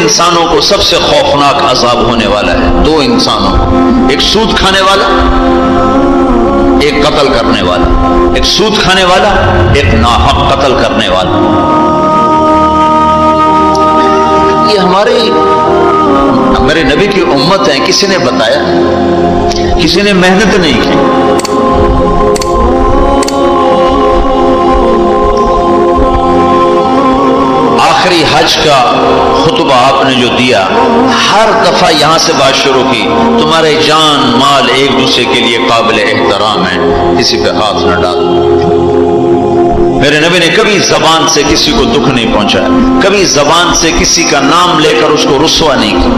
انسانوں کو سب سے خوفناک عذاب ہونے والا ہے، دو انسانوں کو، ایک سود کھانے والا، ایک قتل کرنے والا، ایک سود کھانے والا، ایک ناحق قتل کرنے والا۔ یہ ہمارے نبی کی امت ہے، کسی نے بتایا، کسی نے محنت نہیں کی۔ آخری حج کا خطبہ آپ نے جو دیا، ہر دفعہ یہاں سے بات شروع کی، تمہارے جان مال ایک دوسرے کے لیے قابل احترام ہے، کسی پہ ہاتھ نہ ڈالو۔ میرے نبی نے کبھی زبان سے کسی کو دکھ نہیں پہنچایا، کبھی زبان سے کسی کا نام لے کر اس کو رسوا نہیں کیا۔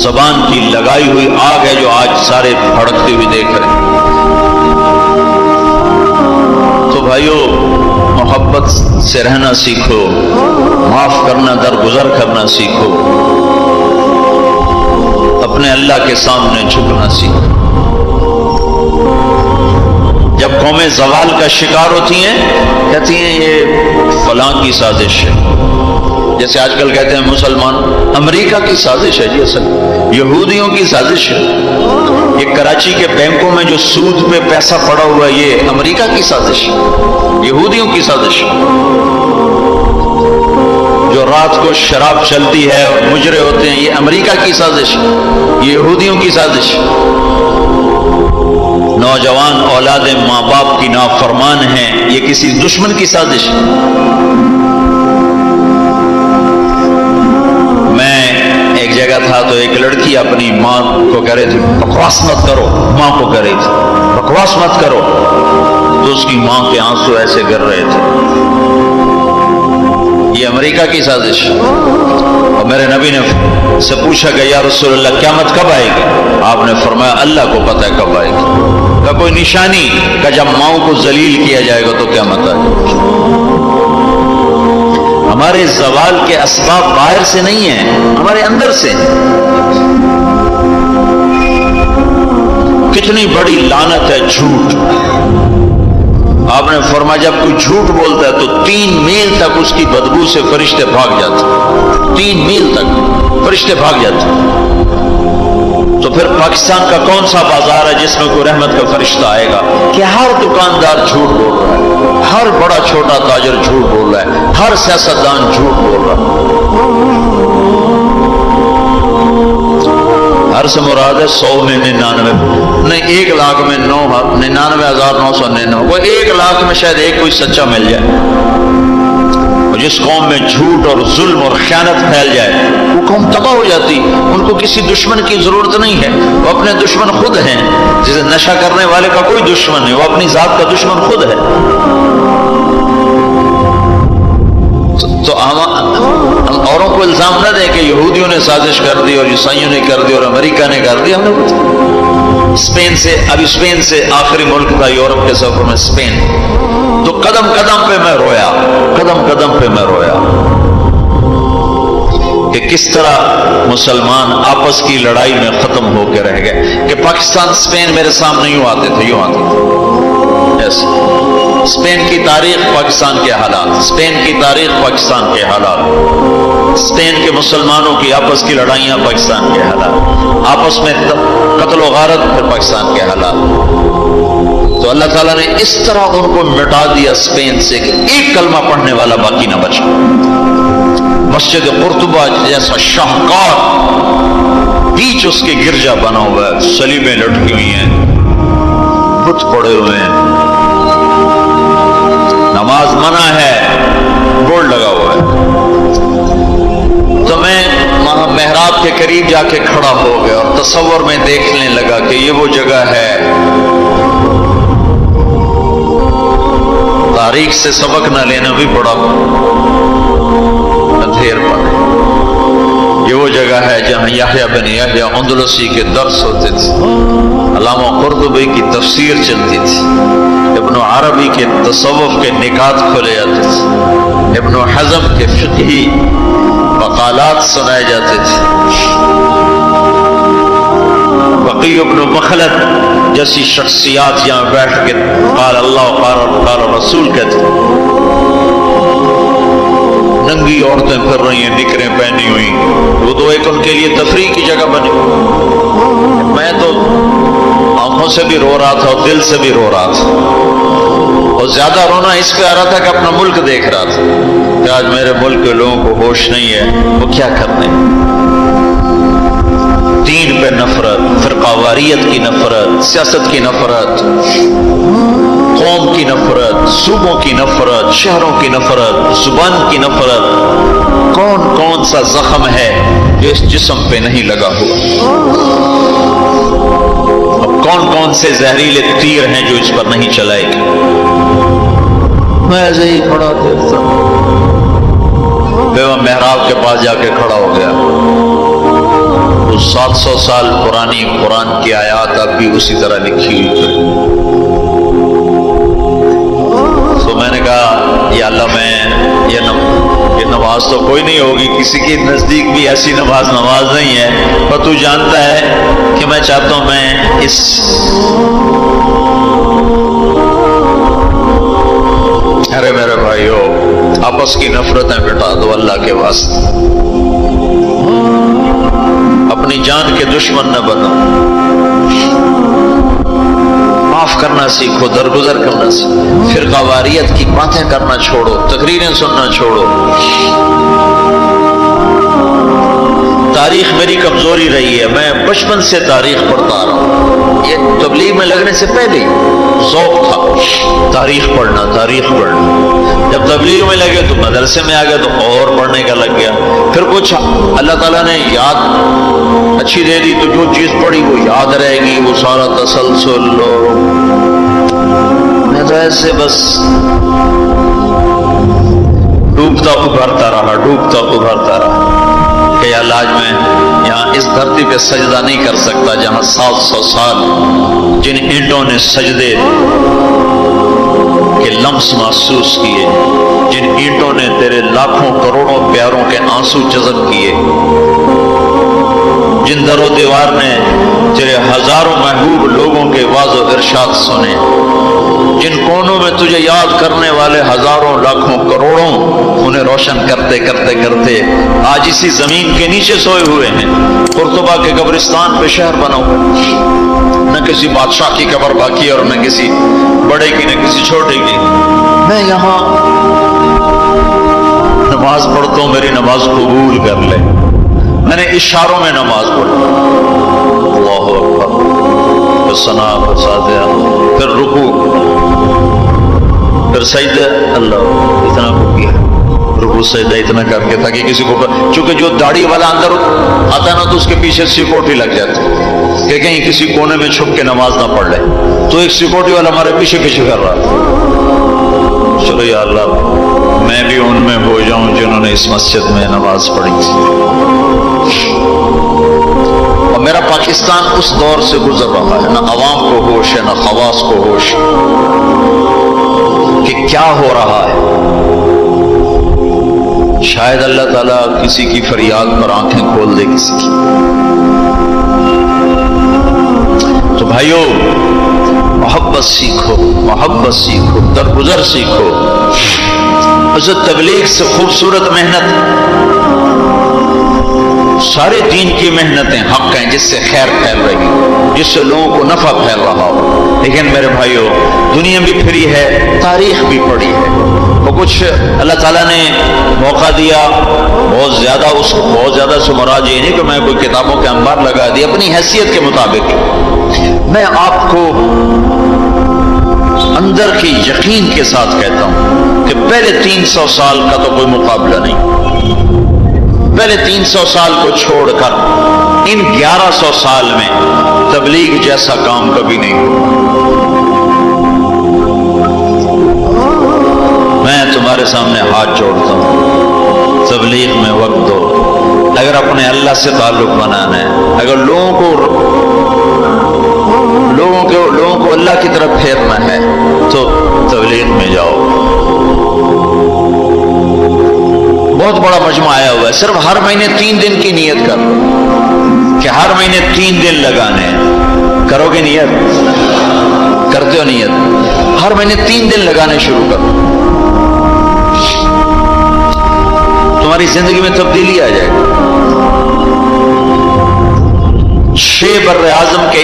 زبان کی لگائی ہوئی آگ ہے جو آج سارے بھڑکتے ہوئے دیکھ رہے ہیں۔ تو بھائیو، محبت سے رہنا سیکھو، معاف کرنا، درگزر کرنا سیکھو، اپنے اللہ کے سامنے جھکنا سیکھو۔ جب قومیں زوال کا شکار ہوتی ہیں، کہتی ہیں یہ فلاں کی سازش ہے، جیسے آج کل کہتے ہیں مسلمان، امریکہ کی سازش ہے جی، اصل یہودیوں کی سازش ہے۔ یہ کراچی کے بینکوں میں جو سود پہ پیسہ پڑا ہوا ہے، یہ امریکہ کی سازش ہے، یہودیوں کی سازش ہے۔ جو رات کو شراب چلتی ہے اور مجرے ہوتے ہیں، یہ امریکہ کی سازش ہے، یہ یہودیوں کی سازش ہے۔ نوجوان اولاد ماں باپ کی نافرمان ہیں، یہ کسی دشمن کی سازش ہے۔ میں ایک جگہ تھا تو ایک لڑکی اپنی ماں کو کہہ رہی تھی بکواس مت کرو، ماں کو کہہ رہی تھی بکواس مت کرو، تو اس کی ماں کے آنسو ایسے گر رہے تھے۔ یہ امریکہ کی سازش ہے۔ اور میرے نبی نے سے پوچھا کہ یا رسول اللہ قیامت کب آئے گی؟ آپ نے فرمایا اللہ کو پتہ ہے کب آئے گی۔ کا کوئی نشانی کہ جب ماؤں کو ذلیل کیا جائے گا تو قیامت آ جائے گی۔ ہمارے زوال کے اسباب باہر سے نہیں ہیں، ہمارے اندر سے ہیں۔ کتنی بڑی لعنت ہے جھوٹ۔ آپ نے فرمایا جب کوئی جھوٹ بولتا ہے تو 3 میل تک اس کی بدبو سے فرشتے بھاگ جاتے، 3 میل تک فرشتے بھاگ جاتے۔ تو پھر پاکستان کا کون سا بازار ہے جس میں کوئی رحمت کا فرشتہ آئے گا؟ کہ ہر دکاندار جھوٹ بول رہا ہے، ہر بڑا چھوٹا تاجر جھوٹ بول رہا ہے، ہر سیاستدان جھوٹ بول رہا ہے۔ ہر سے مراد ہے 100 میں 99 نہیں، 1 لاکھ میں 99,999، وہ 1 لاکھ میں شاید ایک کوئی سچا مل جائے۔ جس قوم میں جھوٹ اور ظلم اور خیانت پھیل جائے وہ قوم تباہ ہو جاتی۔ ان کو کسی دشمن کی ضرورت نہیں ہے، وہ اپنے دشمن خود ہیں۔ جسے نشہ کرنے والے کا کوئی دشمن نہیں، وہ اپنی ذات کا دشمن خود ہے۔ تو ہم اوروں کو الزام نہ دیں کہ یہودیوں نے سازش کر دی اور عیسائیوں نے کر دی اور امریکہ نے کر دی۔ ہم نے اسپین سے آخری ملک تھا یورپ کے سفر میں اسپین، تو قدم قدم پہ میں رویا، قدم قدم پہ میں رویا کہ کس طرح مسلمان آپس کی لڑائی میں ختم ہو کے رہ گئے۔ کہ پاکستان اسپین میرے سامنے یوں آتے تھے، یوں آتے تھے، یس۔ اسپین کی تاریخ، پاکستان کے حالات، اسپین کی تاریخ، پاکستان کے حالات، اسپین کے مسلمانوں کی آپس کی لڑائیاں، پاکستان کے حالات، آپس میں قتل و غارت، پھر پاکستان کے حالات۔ تو اللہ تعالیٰ نے اس طرح ان کو مٹا دیا اسپین سے کہ ایک کلمہ پڑھنے والا باقی نہ بچا۔ مسجد قرطبہ جیسا شاہکار بیچ اس کے گرجا بنا ہوا ہے، صلیبیں لٹکی ہوئی ہیں، بت پڑے ہوئے ہیں، نماز منع ہے، بورڈ لگا ہوا ہے۔ تو میں وہاں محراب کے قریب جا کے کھڑا ہو گیا اور تصور میں دیکھنے لگا کہ یہ وہ جگہ ہے، تاریخ سے سبق نہ لینا بھی بڑا اندھیر پڑے۔ یہ وہ جگہ ہے جہاں یحییٰ بن یحییٰ اندلسی کے درس ہوتے تھے، علامہ قرطبی کی تفسیر چلتی تھی، ابن عربی کے تصوف کے نکات کھولے جاتے تھے، ابن حزم کے فقہی مقالات سنائے جاتے تھے، بقی ابن مخلد جیسی شخصیات یہاں بیٹھ کے قال اللہ قال رسول کہتے، عورتیں پھر رہی ہیں نکریں پہنی ہوئی، وہ تو ایک ان کے لیے تفریح کی جگہ بنی. میں تو آنکھوں سے بھی رو رہا تھا اور دل سے بھی رو رہا تھا، اور زیادہ رونا اس پہ آ رہا تھا کہ اپنا ملک دیکھ رہا تھا کہ آج میرے ملک کے لوگوں کو ہوش نہیں ہے، وہ کیا کرنے. دین پہ نفرت، فرقہ واریت کی نفرت، سیاست کی نفرت، قوم کی نفرت، صوبوں کی نفرت، شہروں کی نفرت، زبان کی نفرت. کون کون سا زخم ہے جو اس جسم پہ نہیں لگا ہوا؟ اب کون کون سے زہریلے تیر ہیں جو اس پر نہیں چلائے گے؟ میں ایسے ہی کھڑا تھا، میں محراب کے پاس جا کے کھڑا ہو گیا. 700 سال پرانی قرآن کی آیات اب بھی اسی طرح لکھی ہوئی تھی. تو میں نے کہا یا اللہ، میں یہ نماز تو کوئی نہیں ہوگی، کسی کے نزدیک بھی ایسی نماز نہیں ہے، پر تو جانتا ہے کہ میں چاہتا ہوں میں اس ارے میرے بھائیو، آپس کی نفرتیں مٹا دو اللہ کے واسطے، اپنی جان کے دشمن نہ بنو، معاف کرنا سیکھو، درگزر کرنا سیکھو، فرقہ واریت کی باتیں کرنا چھوڑو، تقریریں سننا چھوڑو. تاریخ میری کمزوری رہی ہے، میں بچپن سے تاریخ پڑھتا رہا ہوں. یہ تبلیغ میں لگنے سے پہلے ذوق تھا تاریخ پڑھنا. جب تبلیغ میں لگے تو مدرسے میں آ گیا تو اور پڑھنے کا لگ گیا. پھر کچھ اللہ تعالیٰ نے یاد اچھی دے دی تو جو چیز پڑھی وہ یاد رہے گی، وہ سارا تسلسل. میں تو ایسے بس ڈوبتا ابھرتا رہا کہ اللہ آج میں یہاں اس دھرتی پہ سجدہ نہیں کر سکتا جہاں 700 سال جن اینٹوں نے سجدے کے لمس محسوس کیے، جن اینٹوں نے تیرے لاکھوں کروڑوں پیاروں کے آنسو جذب کیے، جن در و دیوار نے تیرے ہزاروں محبوب لوگوں کے واز و ارشاد سنے، جن کونوں میں تجھے یاد کرنے والے ہزاروں لاکھوں کروڑوں انہیں روشن کرتے آج اسی زمین کے نیچے سوئے ہوئے ہیں. قرطبہ کے قبرستان پہ شہر بنا ہوا، نہ کسی بادشاہ کی قبر باقی اور نہ کسی بڑے کی نہ کسی چھوٹے کی. میں یہاں نماز پڑھتا ہوں، میری نماز قبول کر لے. میں نے اشاروں میں نماز پڑھی، اللہ اکبر، پھر ثنا، پھر سجدہ، پھر رکوع، پھر سجدہ. اللہ اتنا کو کیا، رکوع سجدہ اتنا کر کے تاکہ کسی کو، چونکہ جو داڑھی والا اندر آتا نا تو اس کے پیچھے سیکورٹی لگ جاتی کہ کہیں کسی کونے میں چھپ کے نماز نہ پڑھ لے، تو ایک سیکورٹی والا ہمارے پیچھے کر رہا تھا. چلو یا اللہ میں بھی ان میں ہو جاؤں جنہوں نے اس مسجد میں نماز پڑھی تھی. اور میرا پاکستان اس دور سے گزر رہا ہے، نہ عوام کو ہوش ہے نہ خواص کو ہوش کہ کیا ہو رہا ہے. شاید اللہ تعالیٰ کسی کی فریاد پر آنکھیں کھول دے کسی کی. تو بھائیو محبت سیکھو، درگزر سیکھو. حضرت تبلیغ سے خوبصورت محنت، سارے دین کی محنتیں حق ہیں جس سے خیر پھیل رہی، جس سے لوگوں کو نفع پھیل رہا ہو. لیکن میرے بھائیو دنیا بھی پھری ہے، تاریخ بھی پڑھی ہے. وہ کچھ اللہ تعالیٰ نے موقع دیا، بہت زیادہ سے مراد یہ نہیں کہ میں کوئی کتابوں کے انبار لگا دی، اپنی حیثیت کے مطابق میں آپ کو اندر کی یقین کے ساتھ کہتا ہوں کہ پہلے 300 سال کا تو کوئی مقابلہ نہیں. پہلے 300 سال کو چھوڑ کر ان 1100 سال میں تبلیغ جیسا کام کبھی نہیں ہوا. میں تمہارے سامنے ہاتھ جوڑتا ہوں، تبلیغ میں وقت دو. اگر اپنے اللہ سے تعلق بنانا ہے، اگر لوگوں کو اللہ کی طرف پھیرنا ہے تو تبلیغ میں جاؤ. بہت بڑا مجمع آیا ہوا ہے، صرف ہر مہینے 3 دن کی نیت کر کہ ہر مہینے 3 دن لگانے ہیں. کرو گے نیت؟ کرتے ہو نیت؟ ہر مہینے 3 دن لگانے شروع کرو. ہماری زندگی میں تبدیلی آ جائے گی. 6 بر اعظم کے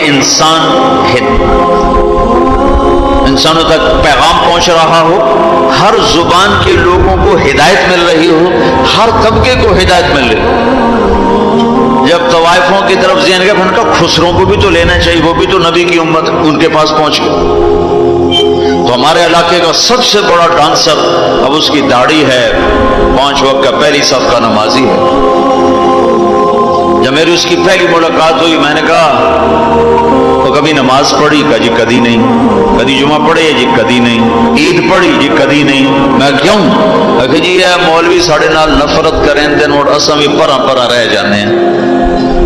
انسانوں تک پیغام پہنچ رہا ہو، ہر زبان کے لوگوں کو ہدایت مل رہی ہو، ہر طبقے کو ہدایت مل رہی ہو. جب طوائفوں کی طرف ذہن گیا ان کا خسروں کو بھی تو لینا چاہیے، وہ بھی تو نبی کی امت، ان کے پاس پہنچ گئے. تو ہمارے علاقے کا سب سے بڑا ڈانسر اب اس کی داڑھی ہے، 5 وقت کا پہلی صف کا نمازی ہے. جب میری اس کی پہلی ملاقات ہوئی میں نے کہا تو کبھی نماز پڑھی؟ کہا جی کدی نہیں. کدی جمعہ پڑھے؟ جی کدی نہیں. عید پڑھی؟ جی کدی نہیں. میں کیوں؟ کہ جی یہ مولوی ساڑھے نال نفرت کریں دن اور اساں بھی پرا پرا رہ جانے ہیں،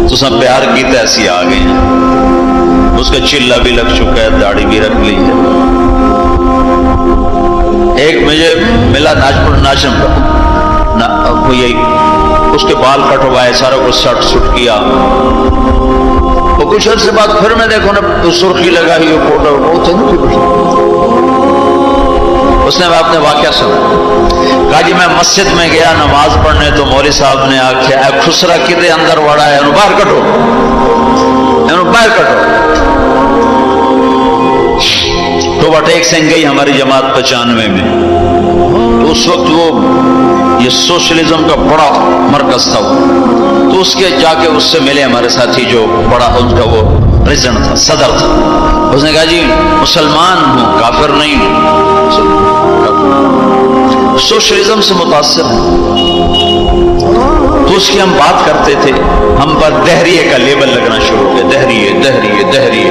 تو سب پیار کی ایسی آ گئے ہیں. اس کا چلا بھی لگ چکا ہے، داڑھی بھی رکھ لی ہے. ایک مجھے ملا ناچم کا، کوئی اس کے بال کٹوائے، سارا کچھ سٹ سٹ کیا. وہ کچھ عرصے بعد پھر میں دیکھو نا سرخی لگائی ہوئی فوٹو تھے نا، اس نے اپنے واقعہ سنا. کہا جی میں مسجد میں گیا نماز پڑھنے تو مولوی صاحب نے آخیا اے خسرا کدے اندر وڑا ہے، باہر کٹو، باہر کٹو. تو وٹیک سنگھ گئی ہماری جماعت 95 میں. تو اس وقت وہ یہ سوشلزم کا بڑا مرکز تھا وہ. تو اس کے جا کے اس سے ملے ہمارے ساتھی جو بڑا ان کا وہ پریزیڈنٹ تھا، صدر تھا. اس نے کہا جی مسلمان ہوں، کافر نہیں ہوں، سوشلزم سے متاثر ہوں. تو اس کی ہم بات کرتے تھے، ہم پر دہریے کا لیبل لگنا شروع ہو گیا، دہریے دہریے دہریے.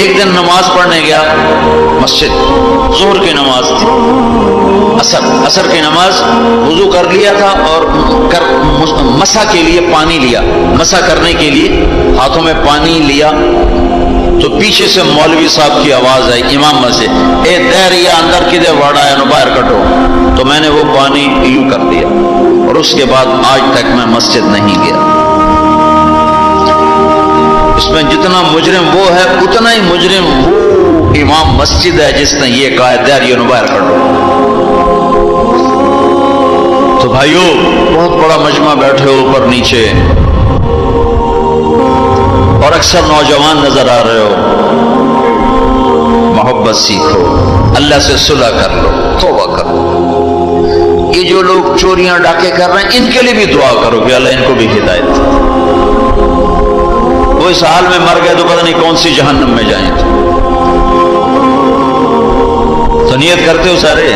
ایک دن نماز پڑھنے گیا مسجد، ظہر کی نماز تھی، عصر کی نماز، وضو کر لیا تھا اور مسح کے لیے پانی لیا، مسح کرنے کے لیے ہاتھوں میں پانی لیا. تو پیچھے سے مولوی صاحب کی آواز آئی امام سے، اے دہریا اندر کدے وڑا ہے، باہر کٹو. تو میں نے وہ پانی یوں کر دیا اور اس کے بعد آج تک میں مسجد نہیں گیا. اس میں جتنا مجرم وہ ہے اتنا ہی مجرم وہ امام مسجد ہے جس نے یہ کہا ہے دہریا باہر کٹو. تو بھائیو بہت بڑا مجمع بیٹھے ہو اوپر نیچے اور اکثر نوجوان نظر آ رہے ہو. محبت سیکھو، اللہ سے صلح کر لو، توبہ کرو. یہ جو لوگ چوریاں ڈاکے کر رہے ہیں ان کے لیے بھی دعا کرو کہ اللہ ان کو بھی ہدایت دے. وہ اس حال میں مر گئے تو پتہ نہیں کون سی جہنم میں جائیں. تو نیت کرتے ہو سارے؟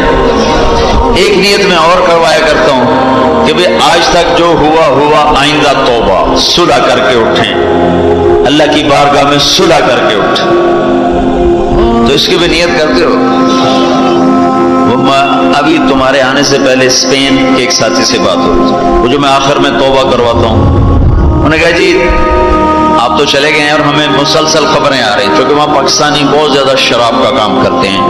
ایک نیت میں اور کروایا کرتا ہوں کہ بھئی آج تک جو ہوا آئندہ توبہ، صلح کر کے اٹھیں، اللہ کی بارگاہ میں صلح کر کے اٹھیں. تو اس کی بھی نیت کرتے ہو؟ ابھی تمہارے آنے سے پہلے اسپین کے ایک ساتھی سے بات ہو رہی تھی، وہ جو میں آخر میں توبہ کرواتا ہوں، انہوں نے کہا جی آپ تو چلے گئے ہیں اور ہمیں مسلسل خبریں آ رہی ہیں، کیونکہ وہاں پاکستانی بہت زیادہ شراب کا کام کرتے ہیں،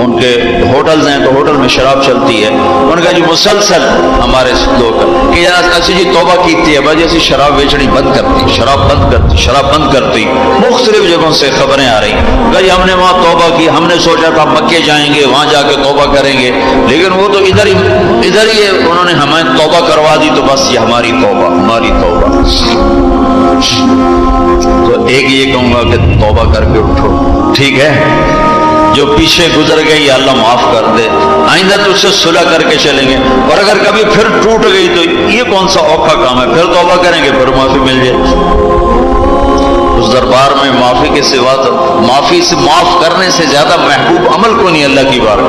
ان کے ہوٹلز ہیں تو ہوٹل میں شراب چلتی ہے. انہوں نے کہا جی مسلسل ہمارے لوگ کہ ایسی جی توبہ کیتی ہے بھائی ایسی شراب بیچنی بند کرتی، شراب بند کرتی، شراب بند کرتی. مختلف جگہوں سے خبریں آ رہی ہیں. کہا جی ہم نے وہاں توبہ کی، ہم نے سوچا تھا مکے جائیں گے وہاں جا کے توبہ کریں گے، لیکن وہ تو ادھر ہی انہوں نے ہمیں توبہ کروا دی. تو بس یہ ہماری توبہ، ہماری توبہ. تو ایک یہ کہوں گا کہ توبہ کر کے اٹھو، ٹھیک ہے؟ جو پیچھے گزر گئی اللہ معاف کر دے، آئندہ تو اس سے صلح کر کے چلیں گے. اور اگر کبھی پھر ٹوٹ گئی تو یہ کون سا اوکھا کام ہے، پھر توبہ کریں گے، پھر معافی مل جائے. اس دربار میں معافی کے سوا تو معافی سے معاف کرنے سے زیادہ محبوب عمل کو نہیں اللہ کی بار.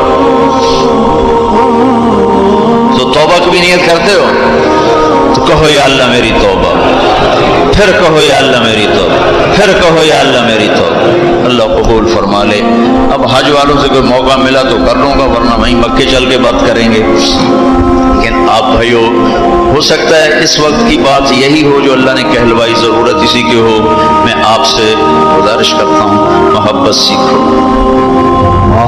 تو توبہ کی بھی نیت کرتے ہو تو کہو یا اللہ میری توبہ، پھر کہو یا اللہ میری توبہ، پھر کہو یا اللہ میری توبہ. اللہ قبول فرما لے. اب حج والوں سے کوئی موقع ملا تو کر لوں گا، ورنہ وہیں مکے چل کے بات کریں گے. لیکن آپ بھائیو ہو سکتا ہے اس وقت کی بات یہی ہو جو اللہ نے کہلوائی، ضرورت اسی کی ہو. میں آپ سے گزارش کرتا ہوں محبت سیکھو،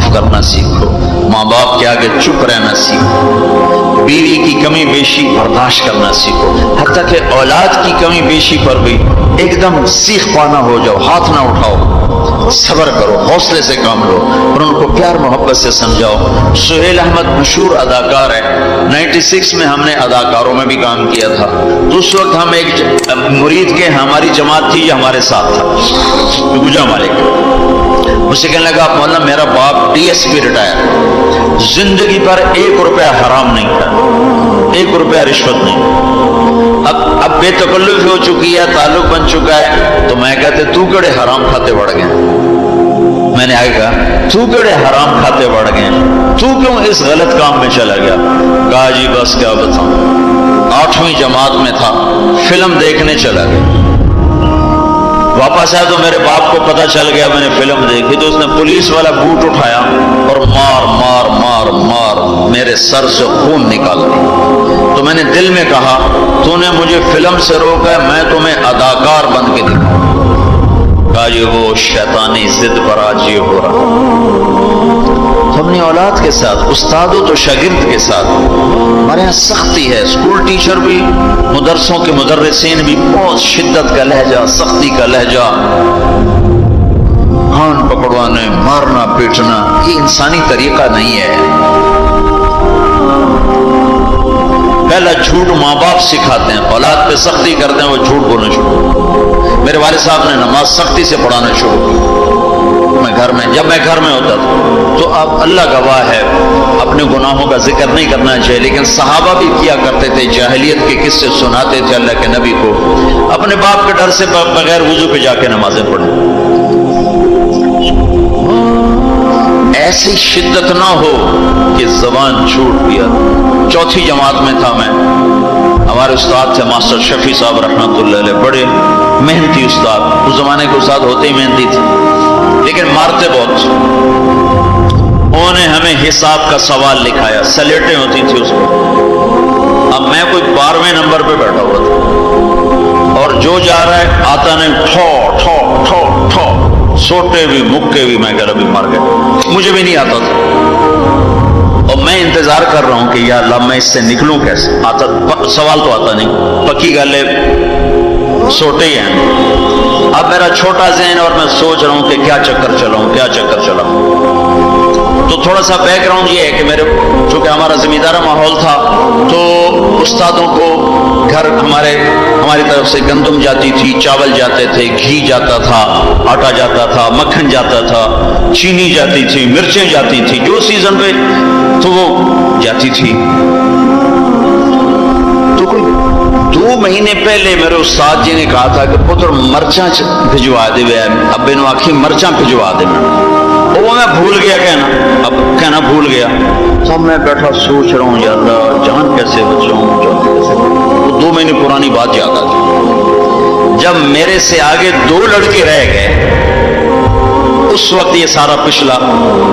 معاف کرنا سیکھو، ماں باپ کے آگے چپ رہنا سیکھو، بیوی کی کمی بیشی برداشت کرنا سیکھو، حتیٰ کہ اولاد کی کمی بیشی پر بھی ایک دم سیخ پانا ہو جاؤ، ہاتھ نہ اٹھاؤ، صبر کرو، حوصلے سے کام لو اور ان کو پیار محبت سے سمجھاؤ۔ سہیل احمد مشہور اداکار ہے، 96 میں ہم نے اداکاروں میں بھی کام کیا تھا، تو اس وقت ہم ایک مرید کے ہماری جماعت تھی، یہ ہمارے ساتھ تھا، گجا مالک، اسے کہنے لگا مولانا میرا باپ ڈی ایس پی ریٹائر، زندگی پر 1 روپیہ حرام نہیں کھایا، 1 روپیہ رشوت نہیں، اب بے تکلف ہو چکی ہے، تعلق بن چکا ہے، تو میں کہتے تو کڑے حرام کھاتے بڑھ گئے، میں نے آگے کہا تو کڑے حرام کھاتے بڑھ گئے، تو کیوں اس غلط کام میں چلا گیا؟ کہا جی بس کیا بتاؤں، 8ویں جماعت میں تھا، فلم دیکھنے چلا گیا، واپس آیا تو میرے باپ کو پتہ چل گیا میں نے فلم دیکھی، تو اس نے پولیس والا بوٹ اٹھایا اور مار مار مار مار میرے سر سے خون نکال دیا، تو میں نے دل میں کہا تو نے مجھے فلم سے روکا ہے، میں تمہیں اداکار بن کے دکھاؤں۔ کہا یہ وہ شیطانی ضد پر آج یہ ہو رہا، اپنی اولاد کے ساتھ، استادوں تو شاگرد کے ساتھ ہمارے یہاں سختی ہے، اسکول ٹیچر بھی، مدرسوں کے مدرسین بھی بہت شدت کا لہجہ، سختی کا لہجہ، کان پکڑوانے، مارنا پیٹنا، یہ انسانی طریقہ نہیں ہے۔ پہلا جھوٹ ماں باپ سکھاتے ہیں، اولاد پہ سختی کرتے ہیں، وہ جھوٹ بولنا شروع۔ میرے والد صاحب نے نماز سختی سے پڑھانا شروع کی، جب میں گھر میں ہوتا تھا، تو اب اللہ گواہ ہے اپنے گناہوں کا ذکر نہیں کرنا چاہیے، لیکن صحابہ بھی کیا کرتے تھے، جاہلیت کے قصے سناتے تھے اللہ کے نبی کو، اپنے باپ کے ڈر سے بغیر وضو پہ جا کے نمازیں پڑھیں۔ ایسی شدت نہ ہو کہ زبان چھوٹ گیا۔ 4تھی جماعت میں تھا میں، ہمارے استاد تھے ماسٹر شفیع صاحب رحمۃ اللہ علیہ، بڑے محنتی استاد، اس زمانے کے استاد ہوتے ہی محنتی تھے لیکن مارتے بہت۔ انہوں نے ہمیں حساب کا سوال لکھایا، سلیٹیں ہوتی تھی اس کو، اب میں کوئی 12ویں نمبر پہ بیٹھا ہوا تھا اور جو جا رہا ہے آتا نہیں، ٹھو ٹھو ٹھو ٹھو، سوٹے بھی مکے بھی، میں کہہ رہا بھی مر گئے، مجھے بھی نہیں آتا تھا اور میں انتظار کر رہا ہوں کہ یا اللہ میں اس سے نکلوں کیسے، آتا سوال تو آتا نہیں، پکی گلے سوٹے ہی ہیں۔ اب میرا چھوٹا ذہن اور میں سوچ رہا ہوں کہ کیا چکر چلاؤں، کیا چکر چلاؤں۔ تو تھوڑا سا بیک گراؤنڈ یہ ہے کہ میرے چونکہ ہمارا زمیندارہ ماحول تھا، تو استادوں کو گھر ہماری طرف سے گندم جاتی تھی، چاول جاتے تھے، گھی جاتا تھا، آٹا جاتا تھا، مکھن جاتا تھا، چینی جاتی تھی، مرچیں جاتی تھی، جو سیزن پہ تو وہ جاتی تھی۔ تو کوئی 2 مہینے پہلے میرے استاد جی نے کہا تھا کہ پتر مرچاں بھجوا دے، ابے نو آخی مرچاں بھجوا دے، وہ میں بھول گیا کہنا بھول گیا۔ تو میں بیٹھا سوچ رہا ہوں یا اللہ جان کیسے بچاؤں، جان کیسے بچاؤں۔ 2 مہینے پرانی بات یاد آ گئی، جب میرے سے آگے 2 لڑکے رہ گئے، اس وقت یہ سارا پچھلا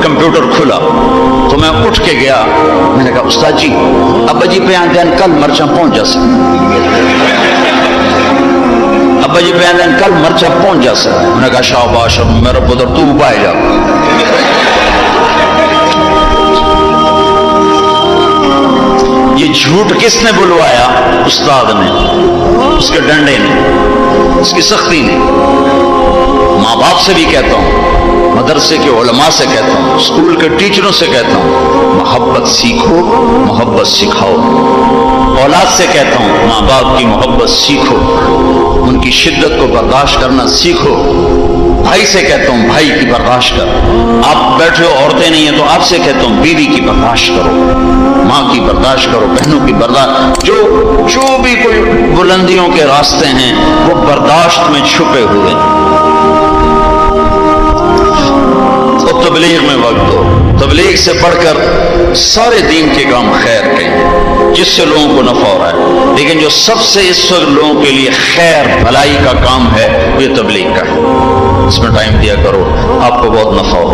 کمپیوٹر کھلا تو میں اٹھ کے گیا، میں نے کہا استاد جی ابا جی پہ آن دین کل مرچاں پہنچ جا سکتے، ابا جی پہ آن دین کل مرچاں پہنچ جا سکتے۔ میں نے کہا شاباش میرا پتر تو پائے جا۔ یہ جھوٹ کس نے بلوایا؟ استاد نے، اس کے ڈنڈے نے، اس کی سختی نے۔ ماں باپ سے بھی کہتا ہوں، مدرسے کے علماء سے کہتا ہوں، اسکول کے ٹیچروں سے کہتا ہوں، محبت سیکھو، محبت سکھاؤ۔ اولاد سے کہتا ہوں ماں باپ کی محبت سیکھو، ان کی شدت کو برداشت کرنا سیکھو۔ بھائی سے کہتا ہوں بھائی کی برداشت کر، آپ بیٹھے ہو عورتیں نہیں ہیں تو آپ سے کہتا ہوں بیوی کی برداشت کرو، ماں کی برداشت کرو، بہنوں کی برداشت، جو بھی کوئی بلندیوں کے راستے ہیں وہ برداشت میں چھپے ہوئے ہیں۔ تو تبلیغ میں وقت دو، تبلیغ سے پڑھ کر سارے دین کے کام خیر کے ہیں جس سے لوگوں کو نفع ہو رہا ہے، لیکن جو سب سے اس وقت لوگوں کے لیے خیر بھلائی کا کام ہے یہ تبلیغ کا ہے، اس میں ٹائم دیا کرو، آپ کو بہت نفع ہو۔